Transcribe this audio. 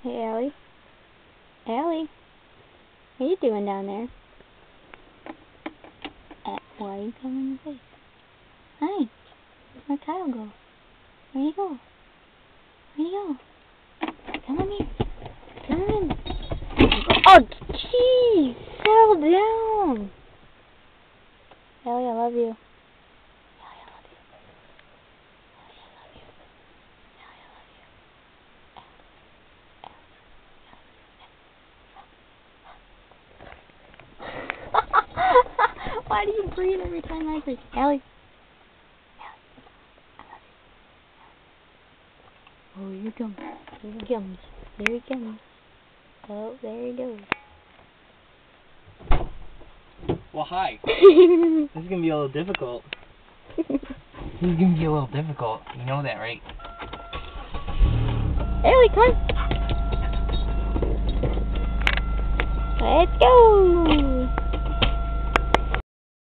Hey, Allie. Allie. What are you doing down there? Why are you covering your face? Hi. Where'd Kyle go? Where'd he go? Where'd he go? Come on here. Come on. Oh, jeez. Settle down. Allie, I love you. Allie, I love you. Allie, I love you. Allie, I love you. Why do you breathe every time I breathe? Allie. Oh, here he comes. Here he comes. Here he comes. Oh, there he goes. Well, hi. This is going to be a little difficult. This is going to be a little difficult. You know that, right? Allie, come on. Let's go.